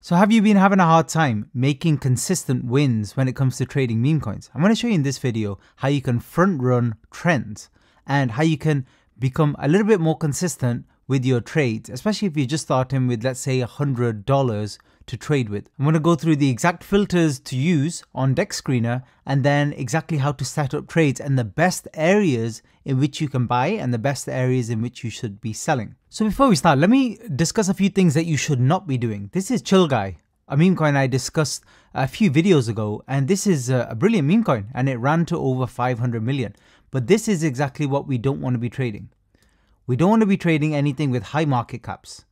So have you been having a hard time making consistent wins when it comes to trading meme coins? I'm going to show you in this video how you can front run trends and how you can become a little bit more consistent with your trades, especially if you're just starting with, let's say, $100 to trade with. I'm going to go through the exact filters to use on Dex Screener and then exactly how to set up trades and the best areas in which you can buy and the best areas in which you should be selling. So before we start, let me discuss a few things that you should not be doing. This is Chill Guy, a meme coin I discussed a few videos ago, and this is a brilliant meme coin and it ran to over 500 million. But this is exactly what we don't want to be trading. We don't want to be trading anything with high market caps.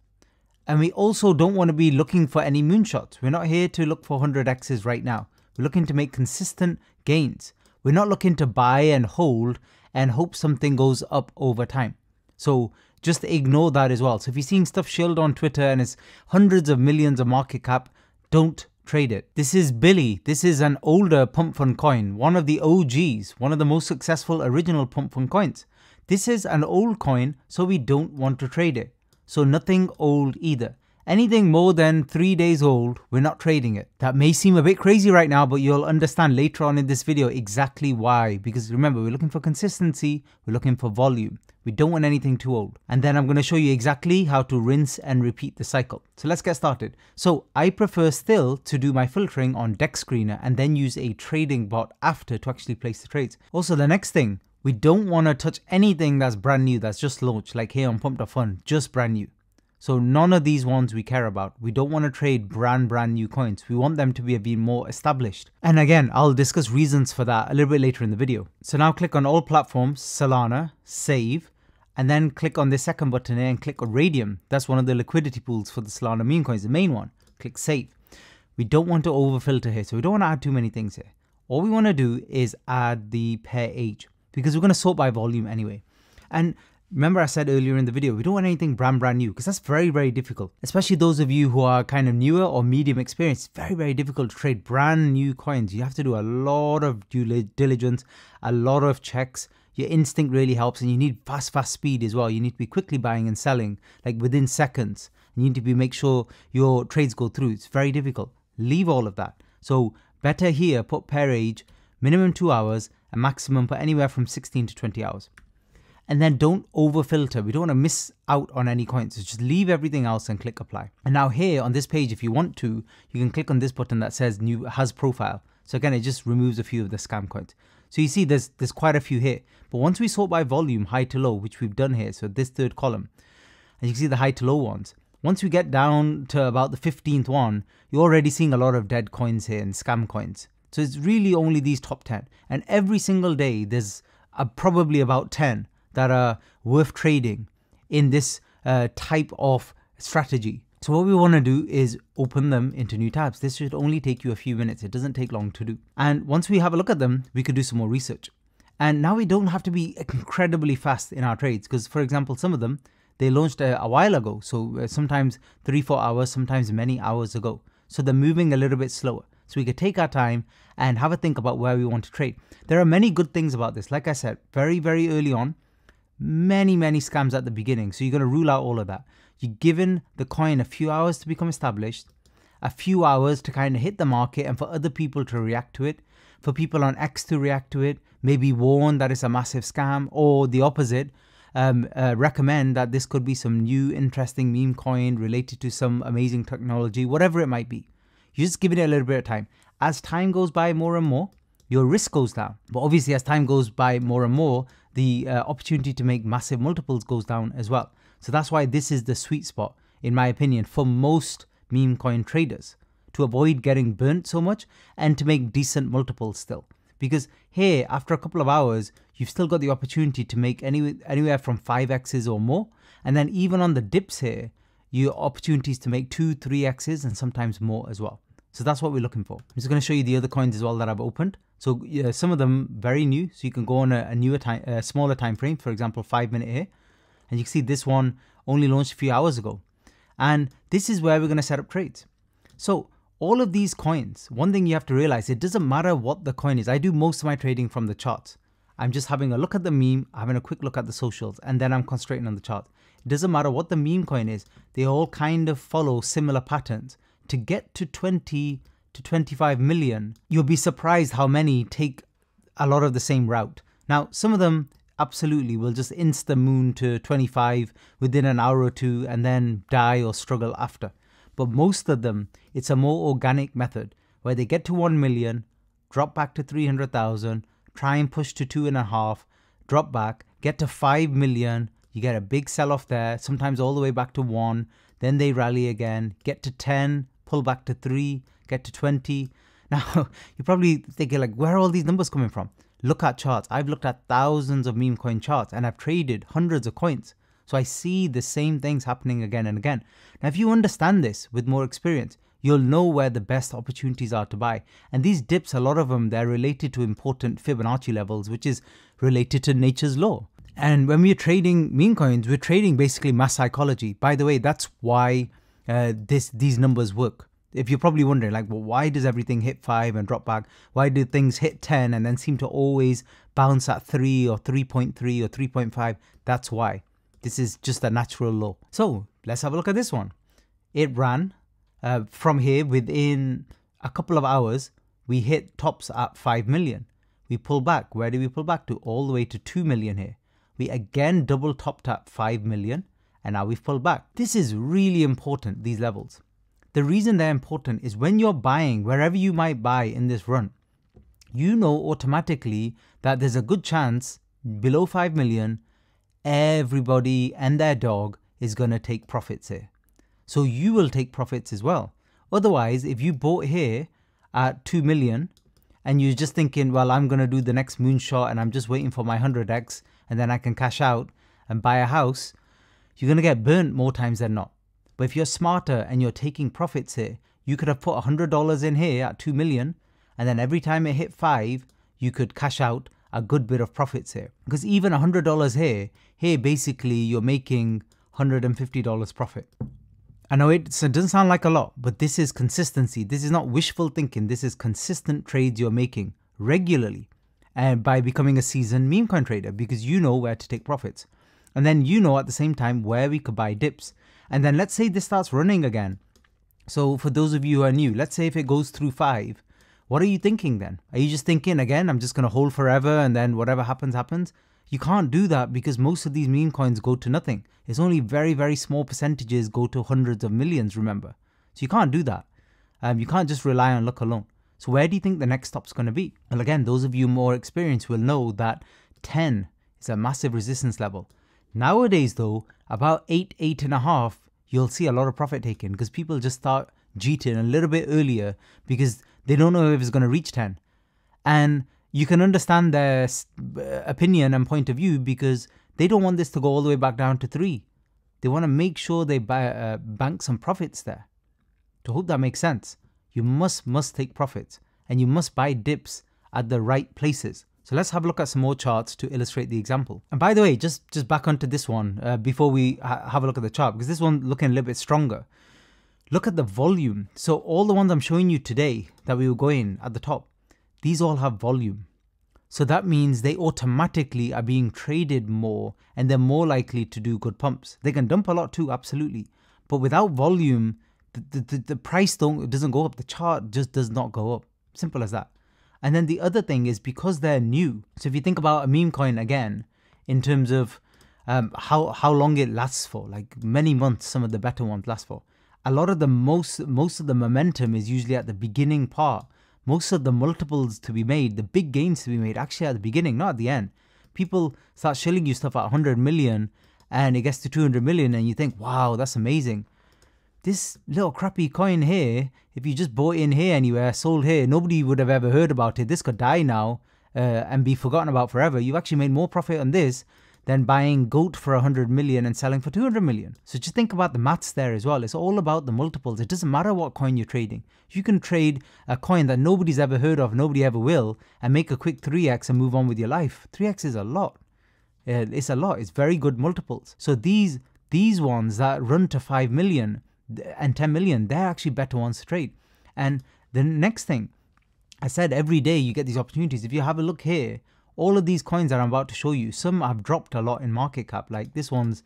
And we also don't want to be looking for any moonshots. We're not here to look for 100x's right now. We're looking to make consistent gains. We're not looking to buy and hold and hope something goes up over time. So just ignore that as well. So if you're seeing stuff shilled on Twitter and it's hundreds of millions of market cap, don't trade it. This is Billy. This is an older pump.fun coin, one of the OGs, one of the most successful original pump.fun coins. This is an old coin, so we don't want to trade it. So nothing old either. Anything more than 3 days old, we're not trading it. That may seem a bit crazy right now, but you'll understand later on in this video exactly why. Because remember, we're looking for consistency, we're looking for volume. We don't want anything too old. And then I'm going to show you exactly how to rinse and repeat the cycle. So let's get started. So I prefer still to do my filtering on Dex Screener and then use a trading bot after to actually place the trades. Also, the next thing, we don't want to touch anything that's brand new, that's just launched, like here on pump.fun, just brand new. So none of these ones we care about. We don't want to trade brand new coins. We want them to be a bit more established. And again, I'll discuss reasons for that a little bit later in the video. So now click on all platforms, Solana, save, and then click on the second button here and click on Radium. That's one of the liquidity pools for the Solana meme coins, the main one. Click save. We don't want to overfilter here, so we don't want to add too many things here. All we want to do is add the pair age, because we're going to sort by volume anyway. And remember I said earlier in the video, we don't want anything brand new, because that's very difficult. Especially those of you who are kind of newer or medium experienced, it's very difficult to trade brand new coins. You have to do a lot of due diligence, a lot of checks. Your instinct really helps, and you need fast speed as well. You need to be quickly buying and selling, like within seconds. You need to make sure your trades go through. It's very difficult. Leave all of that. So better here, put pair age, minimum 2 hours, and maximum put anywhere from 16 to 20 hours. And then don't over filter. We don't want to miss out on any coins. So just leave everything else and click apply. And now here on this page, if you want to, you can click on this button that says new has profile. So again, it just removes a few of the scam coins. So you see there's quite a few here. But once we sort by volume, high to low, which we've done here, so this third column, and you can see the high to low ones. Once we get down to about the 15th one, you're already seeing a lot of dead coins here and scam coins. So it's really only these top 10. And every single day, there's probably about 10 that are worth trading in this type of strategy. So what we want to do is open them into new tabs. This should only take you a few minutes. It doesn't take long to do. And once we have a look at them, we could do some more research. And now we don't have to be incredibly fast in our trades because, for example, some of them, they launched a while ago. So sometimes 3-4 hours, sometimes many hours ago. So they're moving a little bit slower. So we could take our time and have a think about where we want to trade. There are many good things about this. Like I said, very early on, many scams at the beginning. So you're going to rule out all of that. You're given the coin a few hours to become established, a few hours to kind of hit the market and for other people to react to it, for people on X to react to it, maybe warn that it's a massive scam, or the opposite, recommend that this could be some new interesting meme coin related to some amazing technology, whatever it might be. You're just giving it a little bit of time. As time goes by more and more, your risk goes down. But obviously as time goes by more and more, the opportunity to make massive multiples goes down as well. So that's why this is the sweet spot, in my opinion, for most meme coin traders, to avoid getting burnt so much and to make decent multiples still. Because here, after a couple of hours, you've still got the opportunity to make anywhere from 5x's or more. And then even on the dips here, your opportunities to make 2-3x's and sometimes more as well. So that's what we're looking for. I'm just going to show you the other coins as well that I've opened. So some of them very new. So you can go on a smaller time frame, for example, 5 minute here. And you can see this one only launched a few hours ago. And this is where we're going to set up trades. So all of these coins, one thing you have to realize, it doesn't matter what the coin is. I do most of my trading from the charts. I'm just having a look at the meme, having a quick look at the socials, and then I'm concentrating on the chart. It doesn't matter what the meme coin is. They all kind of follow similar patterns. to get to 20 to 25 million, you'll be surprised how many take a lot of the same route. Now, some of them absolutely will just insta moon to 25 within an hour or two and then die or struggle after. But most of them, it's a more organic method where they get to 1 million, drop back to 300,000, try and push to 2.5, drop back, get to 5 million, you get a big sell off there, sometimes all the way back to 1, then they rally again, get to 10, pull back to 3, get to 20. Now, you're probably thinking like, where are all these numbers coming from? Look at charts. I've looked at thousands of meme coin charts and I've traded hundreds of coins. So I see the same things happening again and again. Now, if you understand this with more experience, you'll know where the best opportunities are to buy. And these dips, a lot of them, they're related to important Fibonacci levels, which is related to nature's law. And when we're trading meme coins, we're trading basically mass psychology. By the way, that's why these numbers work. If you're probably wondering, like, well, why does everything hit 5 and drop back? Why do things hit 10 and then seem to always bounce at 3 or 3.3 or 3.5? That's why. This is just a natural law. So let's have a look at this one. It ran from here within a couple of hours. We hit tops at 5 million. We pull back. Where do we pull back to? All the way to 2 million here. We again double topped at 5 million and now we've pulled back. This is really important, these levels. The reason they're important is when you're buying, wherever you might buy in this run, you know automatically that there's a good chance below 5 million, everybody and their dog is going to take profits here. So you will take profits as well. Otherwise, if you bought here at 2 million and you're just thinking, well, I'm going to do the next moonshot and I'm just waiting for my 100x and then I can cash out and buy a house, you're going to get burnt more times than not. But if you're smarter and you're taking profits here, you could have put $100 in here at 2 million, and then every time it hit 5, you could cash out a good bit of profits here. Because even $100 here basically you're making $150 profit. I know it doesn't sound like a lot, but this is consistency. This is not wishful thinking. This is consistent trades you're making regularly, and by becoming a seasoned meme coin trader, because you know where to take profits. And then you know at the same time where we could buy dips. And then let's say this starts running again. So for those of you who are new, let's say if it goes through 5, what are you thinking then? Are you just thinking, again, I'm just going to hold forever and then whatever happens, happens? You can't do that because most of these meme coins go to nothing. It's only very, very small percentages go to hundreds of millions, remember. So you can't do that. You can't just rely on luck alone. So where do you think the next stop's going to be? Well, again, those of you more experienced will know that 10 is a massive resistance level. Nowadays though, about 8, 8.5, you'll see a lot of profit taken because people just start jeeting a little bit earlier because they don't know if it's going to reach 10. And you can understand their opinion and point of view because they don't want this to go all the way back down to 3. They want to make sure they bank some profits there. To hope that makes sense. You must take profits and you must buy dips at the right places. So let's have a look at some more charts to illustrate the example. And by the way, just back onto this one before we have a look at the chart, because this one looking a little bit stronger. Look at the volume. So all the ones I'm showing you today that we were going at the top, these all have volume. So that means they automatically are being traded more and they're more likely to do good pumps. They can dump a lot too, absolutely. But without volume, the price doesn't go up. The chart just does not go up. Simple as that. And then the other thing is because they're new. So if you think about a meme coin again, in terms of how long it lasts for, like many months, some of the better ones last for. A lot of the most of the momentum is usually at the beginning part. Most of the multiples to be made, the big gains to be made, actually at the beginning, not at the end. People start shilling you stuff at 100 million and it gets to 200 million and you think, wow, that's amazing. This little crappy coin here, if you just bought in here anywhere, sold here, nobody would have ever heard about it. This could die now and be forgotten about forever. You've actually made more profit on this than buying goat for 100 million and selling for 200 million. So just think about the maths there as well. It's all about the multiples. It doesn't matter what coin you're trading. You can trade a coin that nobody's ever heard of, nobody ever will, and make a quick 3x and move on with your life. 3x is a lot. It's a lot. It's very good multiples. So these ones that run to 5 million and 10 million, they're actually better ones to trade. And the next thing, I said every day you get these opportunities. If you have a look here, all of these coins that I'm about to show you, some have dropped a lot in market cap. Like this one's,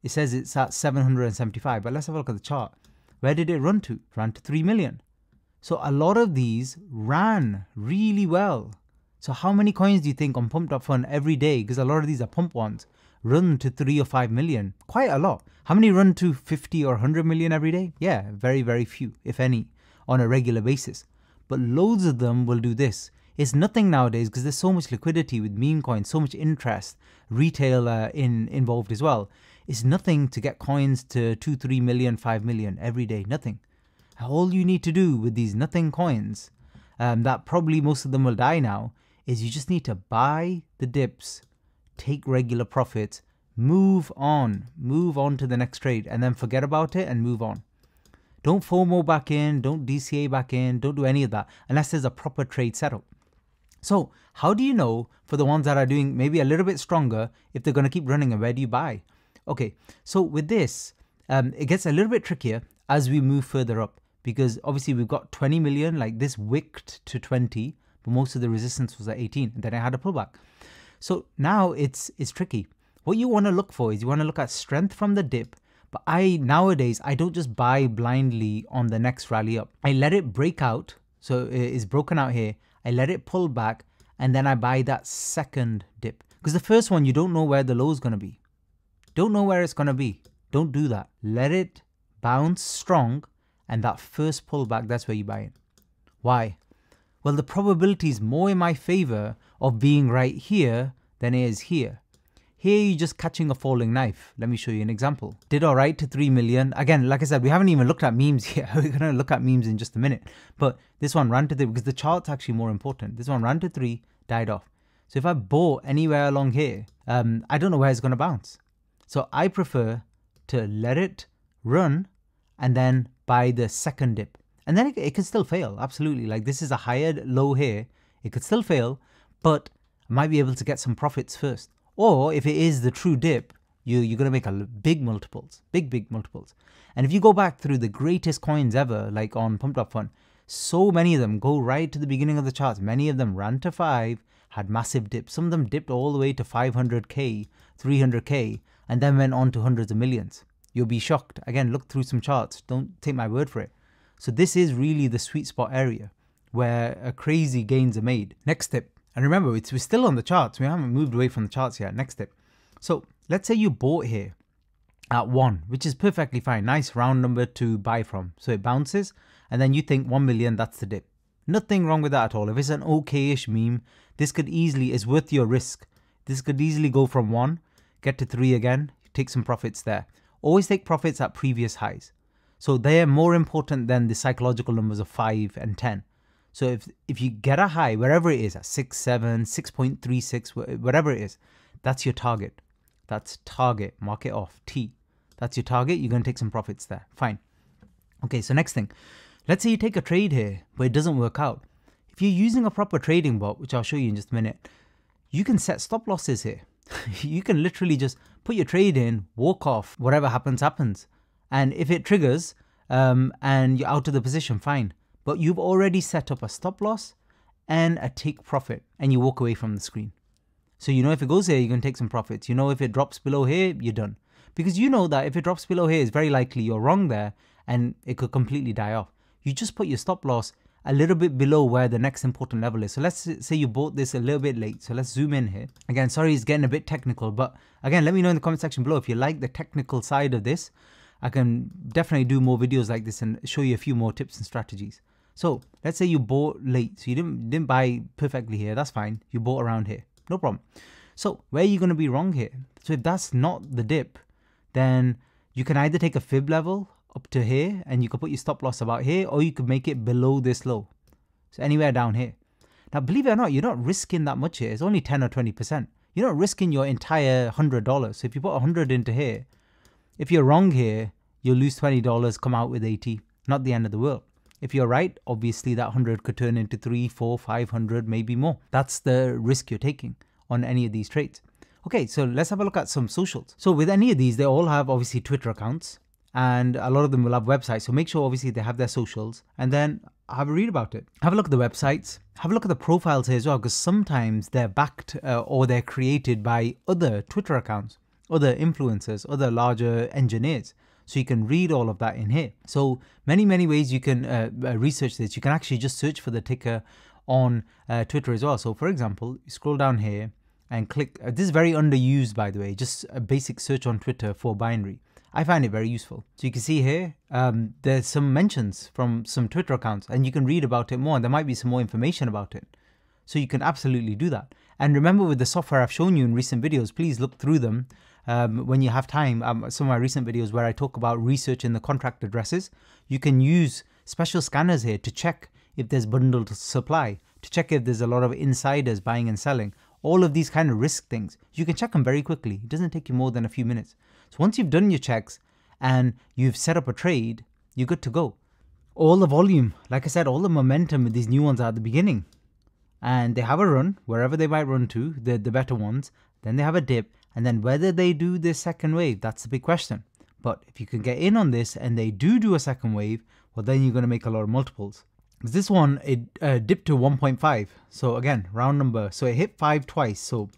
it says it's at 775, but let's have a look at the chart. Where did it run to? It ran to 3 million. So a lot of these ran really well. So how many coins do you think on pump.fun every day, because a lot of these are pump ones, run to 3 or 5 million? Quite a lot. How many run to 50 or 100 million every day? Yeah, very, very few, if any, on a regular basis. But loads of them will do this. It's nothing nowadays because there's so much liquidity with meme coins, so much interest, retail involved as well. It's nothing to get coins to 2, 3 million, 5 million every day, nothing. All you need to do with these nothing coins, that probably most of them will die now, is you just need to buy the dips, take regular profits, move on to the next trade, and then forget about it and move on. Don't FOMO back in, don't DCA back in, don't do any of that unless there's a proper trade setup. So how do you know for the ones that are doing maybe a little bit stronger if they're going to keep running, and where do you buy? Okay, so with this, it gets a little bit trickier as we move further up, because obviously we've got 20 million, like this wicked to 20, but most of the resistance was at 18, and then I had a pullback. So now it's tricky. What you want to look for is you want to look at strength from the dip, but nowadays I don't just buy blindly on the next rally up. I let it break out, so it's broken out here, I let it pull back, and then I buy that second dip. Because the first one, you don't know where the low is going to be. Don't know where it's going to be. Don't do that. Let it bounce strong, and that first pullback, that's where you buy it. Why? Well, the probability is more in my favor of being right here than it is here. Here, you're just catching a falling knife. Let me show you an example. Did all right to 3 million. Again, like I said, we haven't even looked at memes yet. We're going to look at memes in just a minute. But this one ran to 3 because the chart's actually more important. This one ran to 3, died off. So if I bought anywhere along here, I don't know where it's going to bounce. So I prefer to let it run and then buy the second dip. And then it could still fail, absolutely. Like this is a higher low here. It could still fail, but I might be able to get some profits first. Or if it is the true dip, you're going to make big multiples, big multiples. And if you go back through the greatest coins ever, like on pump.fun, so many of them go right to the beginning of the charts. Many of them ran to 5, had massive dips. Some of them dipped all the way to 500K, 300K, and then went on to hundreds of millions. You'll be shocked. Again, look through some charts. Don't take my word for it. So this is really the sweet spot area where crazy gains are made. Next tip. And remember, we're still on the charts. We haven't moved away from the charts yet. Next tip. So let's say you bought here at 1, which is perfectly fine. Nice round number to buy from. So it bounces and then you think 1 million, that's the dip. Nothing wrong with that at all. If it's an okay-ish meme, this could easily, is worth your risk. This could easily go from 1, get to 3 again, take some profits there. Always take profits at previous highs. So they're more important than the psychological numbers of 5 and 10. So if you get a high, wherever it is, at 6, 7, 6.36, whatever it is, that's your target. That's target, mark it off, T. That's your target, you're going to take some profits there, fine. Okay, so next thing. Let's say you take a trade here, but it doesn't work out. If you're using a proper trading bot, which I'll show you in just a minute, you can set stop losses here. You can literally just put your trade in, walk off, whatever happens, happens. And if it triggers and you're out of the position, fine. But you've already set up a stop loss and a take profit, and you walk away from the screen. So you know if it goes here, you're going to take some profits. You know if it drops below here, you're done. Because you know that if it drops below here, it's very likely you're wrong there and it could completely die off. You just put your stop loss a little bit below where the next important level is. So let's say you bought this a little bit late. So let's zoom in here. Again, sorry, it's getting a bit technical, but again, let me know in the comment section below if you like the technical side of this. I can definitely do more videos like this and show you a few more tips and strategies. So let's say you bought late. So you didn't buy perfectly here. That's fine. You bought around here. No problem. So where are you going to be wrong here? So if that's not the dip, then you can either take a fib level up to here and you could put your stop loss about here, or you could make it below this low. So anywhere down here. Now, believe it or not, you're not risking that much here. It's only 10 or 20%. You're not risking your entire $100. So if you put 100 into here, if you're wrong here, you'll lose $20, come out with 80. Not the end of the world. If you're right, obviously that 100 could turn into 3, 4, 500, maybe more. That's the risk you're taking on any of these trades. Okay, so let's have a look at some socials. So with any of these, they all have obviously Twitter accounts, and a lot of them will have websites. So make sure obviously they have their socials, and then have a read about it. Have a look at the websites. Have a look at the profiles here as well, because sometimes they're backed or they're created by other Twitter accounts, other influencers, other larger engineers. So you can read all of that in here. So many ways you can research this. You can actually just search for the ticker on Twitter as well. So for example, you scroll down here and click, this is very underused by the way, just a basic search on Twitter for binary. I find it very useful. So you can see here, there's some mentions from some Twitter accounts and you can read about it more and there might be some more information about it. So you can absolutely do that. And remember with the software I've shown you in recent videos, please look through them when you have time. Some of my recent videos where I talk about researching the contract addresses, you can use special scanners here to check if there's bundled supply, to check if there's a lot of insiders buying and selling. All of these kind of risk things, you can check them very quickly. It doesn't take you more than a few minutes. So once you've done your checks and you've set up a trade, you're good to go. All the volume, like I said, all the momentum with these new ones are at the beginning. And they have a run, wherever they might run to, the better ones. Then they have a dip. And then whether they do this second wave, that's the big question. But if you can get in on this and they do a second wave, well, then you're going to make a lot of multiples. This one, it dipped to 1.5. So again, round number. So it hit 5 twice. So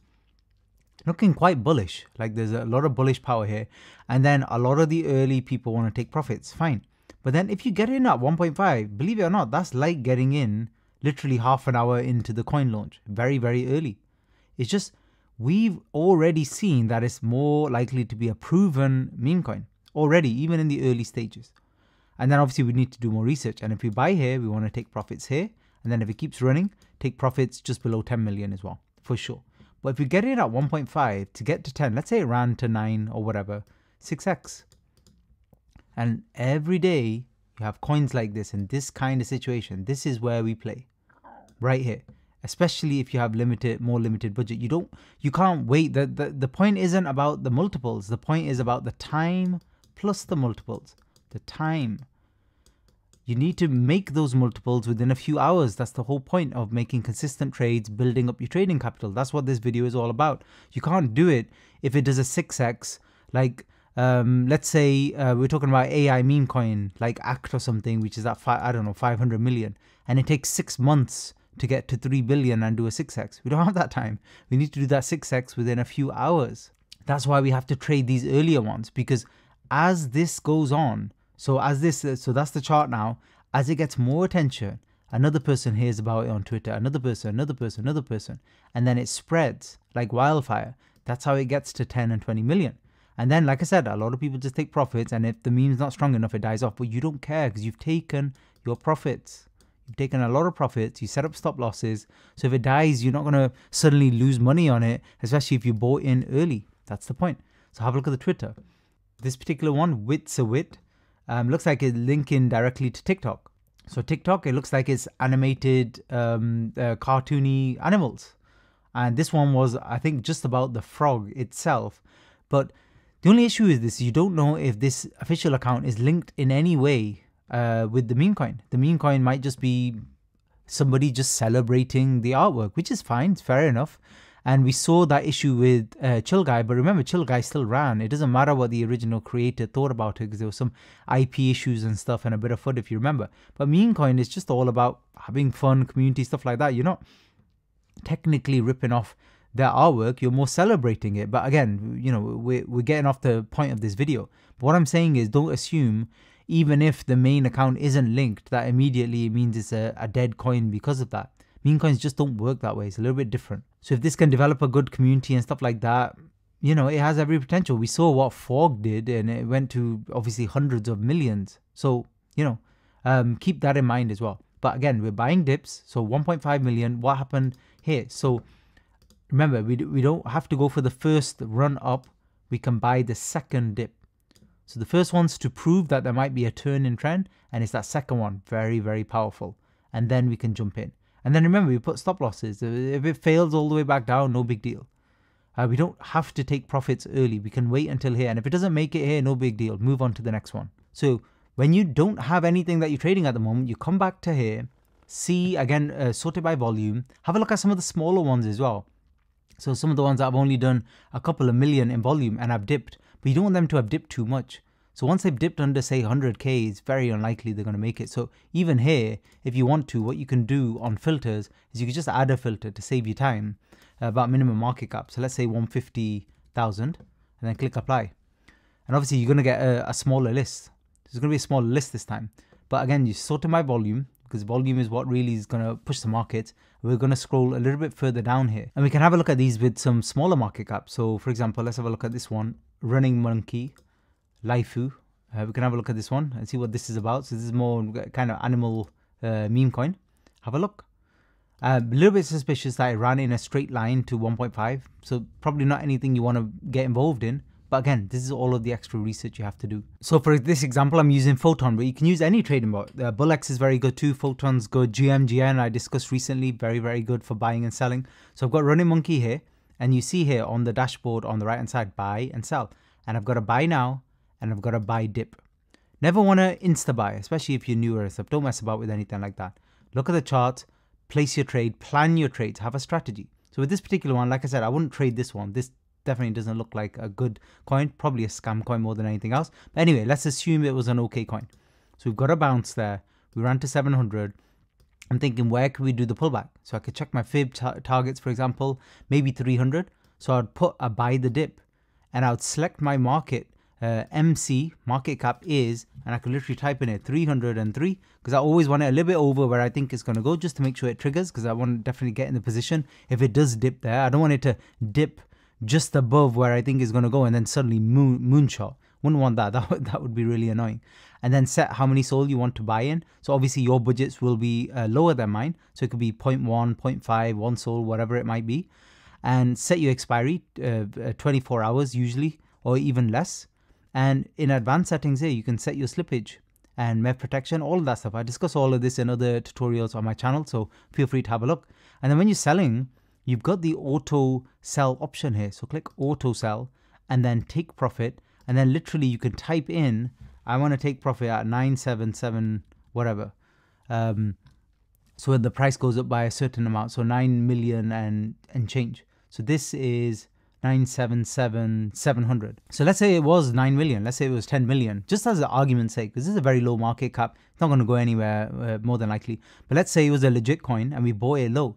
looking quite bullish. Like there's a lot of bullish power here. And then a lot of the early people want to take profits. Fine. But then if you get in at 1.5, believe it or not, that's like getting in literally half an hour into the coin launch. Very early. It's just, we've already seen that it's more likely to be a proven meme coin. Already, even in the early stages. And then obviously we need to do more research. And if we buy here, we want to take profits here. And then if it keeps running, take profits just below 10 million as well, for sure. But if we get it at 1.5 to get to 10, let's say it ran to 9 or whatever, 6x. And every day you have coins like this in this kind of situation. This is where we play, right here. Especially if you have more limited budget. You can't wait. The point isn't about the multiples. The point is about the time plus the multiples. The time. You need to make those multiples within a few hours. That's the whole point of making consistent trades, building up your trading capital. That's what this video is all about. You can't do it if it does a 6x, like let's say we're talking about AI meme coin, like ACT or something, which is at 500 million. And it takes 6 months to get to 3 billion and do a 6x. We don't have that time. We need to do that 6x within a few hours. That's why we have to trade these earlier ones, because as this goes on, so that's the chart now, as it gets more attention, another person hears about it on Twitter, another person, and then it spreads like wildfire. That's how it gets to 10 and 20 million. And then, like I said, a lot of people just take profits, and if the meme's not strong enough, it dies off. But you don't care because you've taken your profits. You've taken a lot of profits, you set up stop losses. So if it dies, you're not going to suddenly lose money on it, especially if you bought in early. That's the point. So have a look at the Twitter. This particular one, Wit's a Wit, looks like it's linking directly to TikTok. So TikTok, it looks like it's animated cartoony animals. And this one was, I think, just about the frog itself. But the only issue is this, you don't know if this official account is linked in any way with the meme coin. The meme coin might just be somebody just celebrating the artwork, which is fine, it's fair enough. And we saw that issue with Chill Guy, but remember, Chill Guy still ran. It doesn't matter what the original creator thought about it, because there was some IP issues and stuff and a bit of FUD, if you remember. But meme coin is just all about having fun, community, stuff like that. You're not technically ripping off their artwork, you're more celebrating it. But again, you know, we're getting off the point of this video. But what I'm saying is, don't assume, even if the main account isn't linked, that immediately means it's a dead coin because of that. Meme coins just don't work that way. It's a little bit different. So if this can develop a good community and stuff like that, you know, it has every potential. We saw what Fork did, and it went to obviously hundreds of millions. So, you know, keep that in mind as well. But again, we're buying dips. So 1.5 million, what happened here? So remember, we don't have to go for the first run up. We can buy the second dip. So the first one's to prove that there might be a turn in trend, and it's that second one, very, very powerful. And then we can jump in. And then remember, we put stop losses. If it fails all the way back down, no big deal. We don't have to take profits early. We can wait until here. And if it doesn't make it here, no big deal. Move on to the next one. So when you don't have anything that you're trading at the moment, you come back to here, see, again, sort it by volume. Have a look at some of the smaller ones as well. So some of the ones that have only done a couple of million in volume and have dipped. But you don't want them to have dipped too much. So once they've dipped under, say, 100K, it's very unlikely they're going to make it. So even here, if you want to, what you can do on filters is you can just add a filter to save you time about minimum market cap. So let's say 150,000 and then click apply. And obviously you're going to get a smaller list. There's going to be a smaller list this time. But again, you sort it by volume, because volume is what really is going to push the market. We're going to scroll a little bit further down here, and we can have a look at these with some smaller market caps. So for example, let's have a look at this one, Running Monkey, Laifu. We can have a look at this one and see what this is about. So this is more kind of animal meme coin. Have a look. A little bit suspicious that it ran in a straight line to 1.5. So probably not anything you want to get involved in. But again, this is all of the extra research you have to do. So for this example, I'm using Photon, but you can use any trading bot. Bullex is very good too. Photon's good. GMGN I discussed recently. Very, very good for buying and selling. So I've got Running Monkey here. And you see here on the dashboard on the right hand side, buy and sell. And I've got a buy now and I've got a buy dip. Never want to insta buy, especially if you're newer and stuff. Don't mess about with anything like that. Look at the chart, place your trade, plan your trades, have a strategy. So with this particular one, like I said, I wouldn't trade this one. This definitely doesn't look like a good coin, probably a scam coin more than anything else. But anyway, let's assume it was an okay coin. So we've got a bounce there. We ran to 700. I'm thinking, where can we do the pullback? So I could check my fib targets, for example, maybe 300. So I'd put a buy the dip and I would select my market. MC, market cap is, and I could literally type in it 303, because I always want it a little bit over where I think it's going to go, just to make sure it triggers, because I want to definitely get in the position if it does dip there. I don't want it to dip just above where I think it's going to go and then suddenly moonshot. Wouldn't want that. That would be really annoying. And then set how many SOL you want to buy in. So obviously your budgets will be lower than mine. So it could be 0.1, 0.5, 1 SOL, whatever it might be. And set your expiry, 24 hours usually, or even less. And in advanced settings here, you can set your slippage and MEV protection, all of that stuff. I discuss all of this in other tutorials on my channel, so feel free to have a look. And then when you're selling, you've got the auto sell option here. So click auto sell and then take profit. And then literally you can type in, I want to take profit at 977, whatever. So when the price goes up by a certain amount, so 9 million and change. So this is 977,700. So let's say it was 9 million. Let's say it was 10 million, just as an argument's sake, because this is a very low market cap. It's not going to go anywhere more than likely. But let's say it was a legit coin and we bought it low.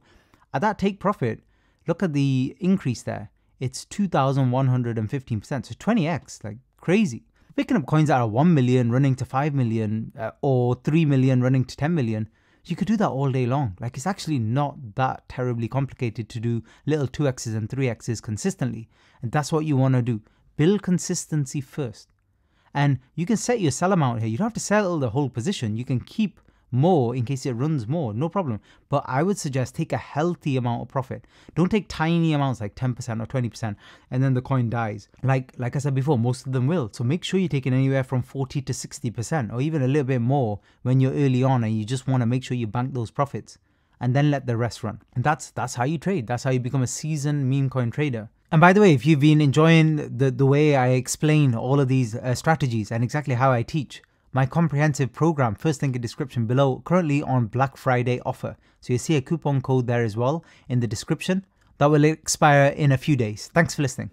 At that take profit, look at the increase there. It's 2,115%. So 20x, like crazy. Picking up coins that are 1 million running to 5 million or 3 million running to 10 million. You could do that all day long. Like, it's actually not that terribly complicated to do little 2x's and 3x's consistently. And that's what you want to do. Build consistency first. And you can set your sell amount here. You don't have to sell the whole position. You can keep more in case it runs more, no problem. But I would suggest take a healthy amount of profit. Don't take tiny amounts like 10% or 20% and then the coin dies. Like I said before, most of them will. So make sure you're taking anywhere from 40 to 60% or even a little bit more when you're early on and you just want to make sure you bank those profits and then let the rest run. And that's how you trade. That's how you become a seasoned meme coin trader. And by the way, if you've been enjoying the way I explain all of these strategies and exactly how I teach, my comprehensive program, first link in description below, currently on Black Friday offer. So you see a coupon code there as well in the description that will expire in a few days. Thanks for listening.